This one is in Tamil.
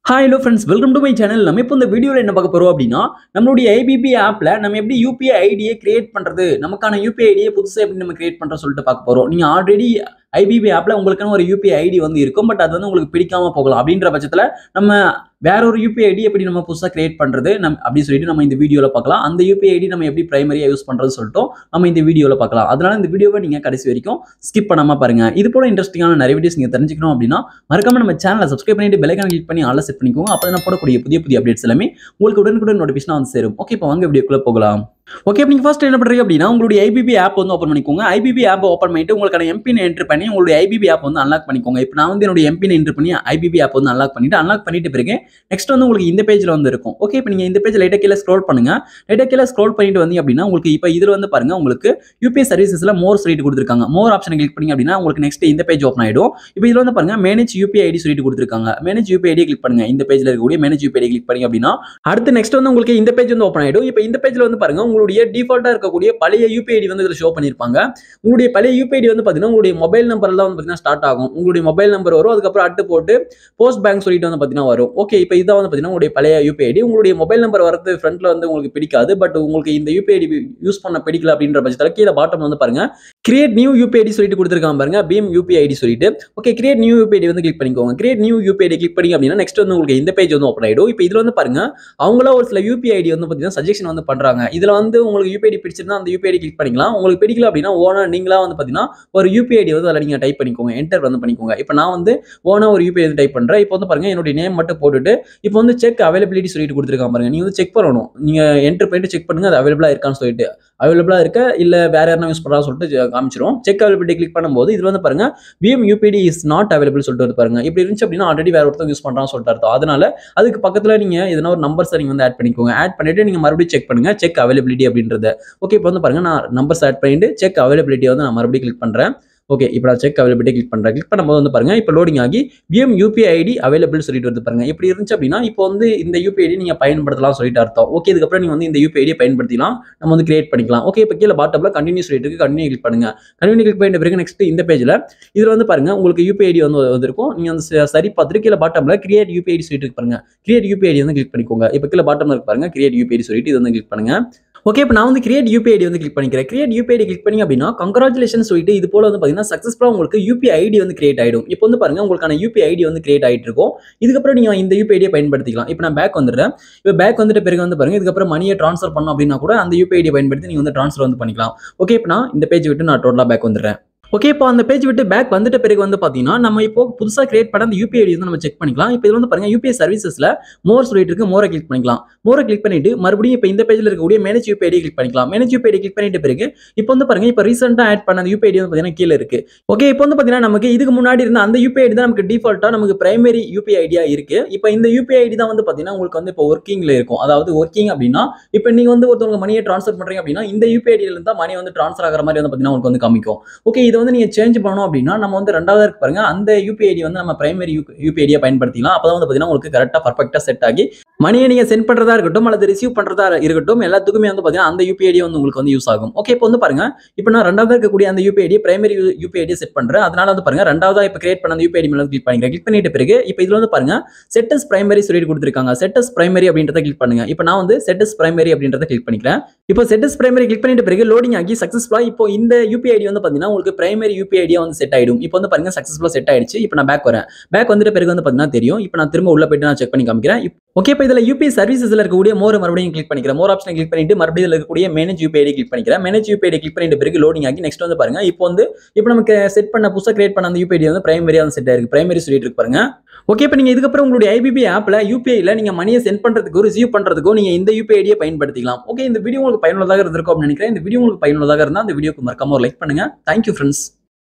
Hi hello friends, welcome to my channel. நம்ம இப்போ இந்த வீடியோல என்ன பார்க்க போறோம் அப்படின்னா நம்மளுடைய IBB ஆப்ல நம்ம எப்படி UPI ஐடியை கிரியேட் பண்றது, நமக்கான UPI ஐடியை புதுசா எப்படி நம்ம கிரியேட் பண்றோம் சொல்லிட்டு பார்க்க போறோம். நீங்க ஆல்ரெடி IBB ஆப்ல உங்களுக்கான ஒரு UPI ஐடி வந்து இருக்கும், பட் அது வந்து உங்களுக்கு பிடிக்காம போகலாம். அப்படின்ற பட்சத்துல நம்ம வேற ஒரு UPI ஐடி எப்படி நம்ம புதுசா கிரியேட் பண்றது அப்படி சொல்லிட்டு நம்ம இந்த வீடியோல பார்க்கலாம். அந்த UPI ஐடி நம்ம எப்படி பிரைமரியா யூஸ் பண்றது சொல்லிட்டு நம்ம இந்த வீடியோல பார்க்கலாம். அதனால இந்த வீடியோவை நீங்க கடைசி வரைக்கும் ஸ்கிப் பண்ணாம பாருங்க. இது போல இன்ட்ரெஸ்டிங்கான நிறைய வீடியோஸ் நீங்க தெரிஞ்சுக்கணும் அப்படின்னா மறக்காம நம்ம சேனலை சப்ஸ்கிரைப் பண்ணிட்டு பெல் ஐகானை கிளிக் பண்ணி ஆல்ல செட் பண்ணிக்கோங்க. அப்போ நான் போடக்கூடிய புதிய அப்டேட்ஸ் எல்லாமே உங்களுக்கு உடனுக்குடன் நோட்டிஃபிகேஷன் வந்து சேரும். ஓகே, இப்போ வாங்க வீடியோக்குள்ள போகலாம். ஓகே, நீங்க ஃபர்ஸ்ட் என்ன பண்றீங்க அப்படின்னா உங்களுடைய IBB ஆப் வந்து ஓபன் பண்ணிக்கோங்க. IBB ஆப் ஓபன் பண்ணிட்டு உங்களுக்கான எம்பின் என்டர் பண்ணி உங்களுடைய IBB ஆப் வந்து அன்லாக் பண்ணிக்கோங்க. இப்போ நான் வந்து என்னோட எம்பின் என்டர் பண்ணி IBB ஆப் வந்து அன்லாக் பண்ணிட்டு பிறகு நெக்ஸ்ட் வந்து உங்களுக்கு இந்த பேஜ்ல வந்து இருக்கும். ஓகே, இப்போ நீங்க இந்த பேஜ் லைட்டா கீழ ஸ்க்ரோல் பண்ணுங்க. லைட்டா கீழ ஸ்க்ரோல் பண்ணிட்டு வந்தீங்க அப்படின்னா உங்களுக்கு இப்போ இதுல வந்து பாருங்க, உங்களுக்கு UPI சர்வீசஸ்ல மோர் சொல்லிட்டு கொடுத்திருக்காங்க. மோர் ஆப்ஷனை கிளிக் பண்ணீங்க அப்படின்னா உங்களுக்கு நெக்ஸ்ட் இந்த பேஜ் ஓபன் ஆயிடும். இப்போ இதுல வந்து பாருங்க மேனேஜ் UPI ஐடி சொல்லிட்டு கொடுத்திருக்காங்க. மேனேஜ் UPI ஐடி கிளிக் பண்ணுங்க. இந்த பேஜ்ல இருக்கக்கூடிய மேனேஜ் UPI ஐடி கிளிக் பண்ணீங்க அப்படின்னா அடுத்து நெக்ஸ்ட் வந்து உங்களுக்கு இந்த பேஜ் வந்து ஓபன் ஆயிடும். இப்போ இந்த பேஜ்ல வந்து பாருங்க உங்களுடைய டிஃபால்ட்டா இருக்கக்கூடிய பழைய UPI ஐடி வந்து இதுல ஷோ பண்ணிருப்பாங்க. உங்களுடைய பழைய UPI ஐடி வந்து பாத்தீங்கன்னா உங்களுடைய மொபைல் நம்பர்ல வந்து பாத்தீங்கன்னா ஸ்டார்ட் ஆகும். உங்களுடைய மொபைல் நம்பர் வரும், அதுக்கப்புறம் அட்டு போட்டு போஸ்ட் பேங்க் சொல்லிட்டு வந்து பாத்தீங்கன்னா வரும். ஓகே, இப்போ இதான் வந்து பாத்தீங்கன்னா உங்களுடைய பழைய UPI ஐடி. உங்களுடைய மொபைல் நம்பர் வரது ஃப்ரண்ட்ல வந்து உங்களுக்கு பிடிக்காது, பட் உங்களுக்கு இந்த UPI ஐடி யூஸ் பண்ண பிடிக்கல அப்படின்ற பட்சத்துல கீழ பாட்டம் வந்து பாருங்க கிரியேட் நியூ UPI ஐடி சொல்லிட்டு கொடுத்திருக்காங்க பாருங்க, பீம் UPI ஐடி சொல்லிட்டு. Okay, create new UPI ID வந்து கிளிக் பண்ணிக்கோங்க. Create new UPI ID click பண்ணீங்க அப்படின்னா நெக்ஸ்ட் வந்து உங்களுக்கு இந்த பேஜ் வந்து ஓபன் ஆயிடும். இப்போ இதுல வந்து பாருங்க அவங்களா ஒரு சில UPI ஐடி வந்து பாத்தீங்கன்னா சஜஷன் வந்து பண்றாங்க. இதுல வந்து உங்களுக்கு UPI ஐடி பிடிச்சிருந்தா அந்த UPI ஐடி கிளிக் பண்ணிக்கலாம். உங்களுக்கு பிடிக்கல அப்படின்னா ஓனா நீங்களா வந்து பாத்தீங்கன்னா ஒரு UPI ஐடி வந்து அதில் நீங்க டைப் பண்ணிக்கோங்க, என்டர் வந்து பண்ணிக்கோங்க. இப்போ நான் வந்து ஓனா ஒரு UPI ஐடி டைப் பண்றேன். இப்போ வந்து பாருங்க என்னோட நேம் மட்டும் போட்டுட்டு இப்போ வந்து செக் அவைலபிலிட்டி சொல்லிட்டு கொடுத்துருக்காங்க பாருங்க. நீங்க வந்து செக் பண்ணணும், நீங்க என்டர் பண்ணிட்டு செக் பண்ணுங்க அது அவைலபிளா இருக்கான்னு சொல்லிட்டு. அவைலபிளா இருக்க இல்ல வேற யாரும் யூஸ் பண்றா சொல்லிட்டு காமிச்சிரும். செக் அவைலபிலிட்டி கிளிக் பண்ணும்போது இதுல வந்து பாருங்க VM UPI is not available சொல்லிட்டு வந்து பாருங்க. இப்படி இருந்துச்சு அப்படின்னா ஆல்ரெடி வேற ஒருத்தர் யூஸ் பண்றான்னு சொல்லிட்டு அர்த்தம். அதனால அதுக்கு பக்கத்துல நீங்க எதனா ஒரு நம்பர்ஸ் நீங்க வந்து ஆட் பண்ணிக்கோங்க. ஆட் பண்ணிட்டு நீங்க மறுபடியும் செக் பண்ணுங்க செக் அவைலபிலிட்டி அப்படின்றத. ஓகே, இப்போ வந்து பாருங்க நான் நம்பர்ஸ் ஆட் பண்ணிட்டு செக் அவைலபிலிட்டி வந்து நான் மறுபடியும் கிளிக் பண்றேன். ஓகே, இப்போ நான் செக் அவைலபிலிட்டி கிளிக் பண்றேன். கிளிக் பண்ணும்போது வந்து பாருங்க இப்போ லோடிங் ஆகி விஎம் UPI ஐடி அவைலபிள் சொல்லிட்டு வந்து பாருங்க. இப்படி இருந்துச்சு அப்படின்னா இப்போ வந்து இந்த UPI ஐடி நீங்க பயன்படுத்தலாம் சொல்லிட்டு அர்த்தம். ஓகே, இதுக்கப்புறம் நீங்க வந்து இந்த UPI ஐடியை பயன்படுத்திக்கலாம், நம்ம வந்து கிரியேட் பண்ணிக்கலாம். ஓகே, இப்போ கீழே பாட்டம்ல கண்டினியூ சொல்லிட்டு இருக்கு, கண்டினியூ கிளிக் பண்ணுங்க. கண்டினியூ கிளிக் பண்ணிட்ட பிறகு நெக்ஸ்ட் இந்த பேஜ்ல இதுல வந்து பாருங்க உங்களுக்கு UPI ஐடி வந்து இருக்கும். நீங்க வந்து சரி பார்த்துட்டு கீழே பாட்டம்ல கிரியேட் UPI ஐடி சொல்லிட்டு இருக்கு பாருங்க. கிரியேட் UPI ஐடி வந்து கிளிக் பண்ணிக்கோங்க. இப்போ கீழே பாட்டம்ல இருக்கு பாருங்க கிரியேட் UPI ஐடி சொல்லிட்டு இது வந்து கிளிக் பண்ணுங்க. ஓகே, இப்போ நான் வந்து கிரியேட் UPI ஐடி வந்து கிளிக் பண்ணிக்கிறேன். கிரியேட் UPI ஐடி கிளிக் பண்ணி அப்படின்னா கங்க்ராச்சுலேஷன் சொல்லிட்டு இது போல வந்து பாத்தீங்கன்னா சக்சஸ்ஃபுல்லா உங்களுக்கு UPI ஐடி வந்து கிரியேட் ஆயிடும். இப்போ வந்து பாருங்க உங்களுக்கான UPI ஐடி வந்து கிரியேட் ஆயிட்டு இருக்கும். இதுக்கப்புறம் நீங்க இந்த UPI ஐடியை பயன்படுத்திக்கலாம். இப்போ நான் பேக் வந்துடுறேன். இப்போ பேக் வந்துட்ட பிறகு வந்து பாருங்க இதுக்கப்புறம் மணியை ட்ரான்ஸ்ஃபர் பண்ணணும் அப்படின்னா கூட அந்த UPI ஐடியை பயன்படுத்தி நீங்க வந்து ட்ரான்ஸ்ஃபர் வந்து பண்ணிக்கலாம். ஓகே, இப்போ நான் இந்த பேஜ் விட்டு நான் டோட்டலா பேக் வந்துடுறேன். ஓகே, இப்போ அந்த பேஜ் விட்டு பேக் வந்துட்ட பிறகு வந்து பாத்தீங்கன்னா நம்ம இப்போ புதுசா கிரியேட் பண்ண அந்த UPI ஐடி வந்து நம்ம செக் பண்ணிக்கலாம். இப்போ இதுல வந்து பாருங்க UPI சர்வீசஸ்ல மோர் சொல்லிட்டு இருக்கு, மோரை கிளிக் பண்ணிக்கலாம். மோரை கிளிக் பண்ணிட்டு மறுபடியும் இப்போ இந்த பேஜ்ல இருக்கக்கூடிய மேனேஜ் UPI ஐடி கிளிக் பண்ணிக்கலாம். மேனேஜ் UPI ஐடி கிளிக் பண்ணிட்ட பிறகு இப்போ வந்து பாருங்க இப்போ ரீசெண்டா ஆட் பண்ண அந்த UPI ஐடி வந்து பாத்தீங்கன்னா கீழ இருக்கு. ஓகே, இப்போ வந்து பாத்தீங்கன்னா நமக்கு இதுக்கு முன்னாடி இருந்த அந்த UPI ஐடி தான் நமக்கு டிஃபால்ட்டா நமக்கு பிரைமரி UPI ஐடியா இருக்கு. இப்போ இந்த UPI ஐடி தான் வந்து பாத்தீங்கன்னா உங்களுக்கு வந்து இப்போ ஒர்க்கிங்ல இருக்கும். அதாவது ஒர்க்கிங் அப்படின்னா இப்போ நீங்க வந்து ஒருத்தவங்க மணியை ட்ரான்ஸ்ஃபர் பண்றீங்க அப்படின்னா இந்த UPI ஐடியில இருந்தா மணி வந்து ட்ரான்ஸ்ஃபர் ஆகிற மாதிரி வந்து பாத்தீங்கன்னா உங்களுக்கு வந்து காமிக்கும். ஓகே, இது வந்து நீங்க சேஞ்ச் பண்ணணும் அப்படின்னா நம்ம வந்து ரெண்டாவது இருக்கு பாருங்க அந்த UPI ஐடி வந்து நம்ம பிரைமரி UPI ஐடியா பயன்படுத்திக்கலாம். அப்பதான் வந்து பாத்தீங்கன்னா உங்களுக்கு கரெக்டா பர்ஃபெக்ட்டா செட் ஆகி மணியை நீங்க சென்ட் பண்றதா இருக்கட்டும் அல்லது ரிசீவ் பண்றதா இருக்கட்டும் எல்லாத்துக்குமே வந்து பாத்தீங்கன்னா அந்த UPI ஐடி வந்து உங்களுக்கு வந்து யூஸ் ஆகும். ஓகே, இப்போ வந்து பாருங்க இப்போ நான் ரெண்டாவது இருக்கக்கூடிய அந்த UPI ID primary UPI ID set பண்றேன். அதனால வந்து பாருங்க ரெண்டாவதா இப்போ கிரியேட் பண்ண அந்த UPI ஐடி மேல கிளிக் பண்ணிக்கிறேன். கிளிக் பண்ணிட்ட பிறகு இப்போ இதுல வந்து பாருங்க செட் அஸ் பிரைமரி சொல்லிட்டு கொடுத்திருக்காங்க. செட் அஸ் பிரைமரி அப்படின்றத கிளிக் பண்ணுங்க. இப்போ நான் வந்து செட் அஸ் பிரைமரி அப்படின்றத கிளிக் பண்ணிக்கிறேன். இப்போ செட் அஸ் பிரைமரி கிளிக் பண்ணிட்ட பிறகு லோடிங் ஆகி சக்சஸ்ஃபுல்லா இப்போ இந்த UPI ஐடி வந்து பாத்தீங்கன்னா உங்களுக்கு பிரைமரி UPI ஐடியா வந்து செட் ஆயிடும். இப்போ வந்து பாருங்க சக்சஸ்ஃபுல்லா செட் ஆயிடுச்சு. இப்போ நான் பேக் வரேன். பேக் வந்துட்ட பிறகு வந்து பாத்தீங்கன்னா தெரியும். இப்போ நான் திரும்ப உள்ள போயிட்டு நான் செக் பண்ணி காமிக்கிறேன். ஓகே, இப்போ இதுல UPI சர்வீசஸ்ல இருக்கக்கூடிய மோர் மறுபடியும் கிளிக் பண்ணிக்கிறேன். மோர் ஆப்ஷனை கிளிக் பண்ணிட்டு மறுபடியும் இருக்கக்கூடிய மேனேஜ் UPI ஐடி கிளிக் பண்ணிக்கிறேன். மேனேஜ் UPI ஐடி கிளிக் பண்ணிட்ட பிறகு லோடிங் ஆகி நெக்ஸ்ட் வந்து பாருங்க இப்போ நமக்கு செட் பண்ண புதுசா கிரியேட் பண்ண அந்த UPI ஐடி வந்து பிரைமரியா வந்து செட் ஆயிருக்கு. பிரைமரி சொல்லிட்டு இருக்கு பாருங்க. ஓகே, இப்போ நீங்க இதுக்கப்புறம் உங்களுடைய IBB ஆப்ல UPI ல நீங்க மணியை சென்ட் பண்றதுக்கு ரிசீவ் பண்றதுக்கு நீங்க இந்த UPI ஐடியை பயன்படுத்திக்கலாம். ஓகே, இந்த வீடியோ உங்களுக்கு பயனுள்ளதாக இருந்திருக்கும் அப்படின்னு நினைக்கிறேன். இந்த வீடியோ உங்களுக்கு பயனுள்ளதாக இருந்தா இந்த வீடியோக்கு மறக்காம ஒரு லைக் பண்ணுங்க. Thank you friends.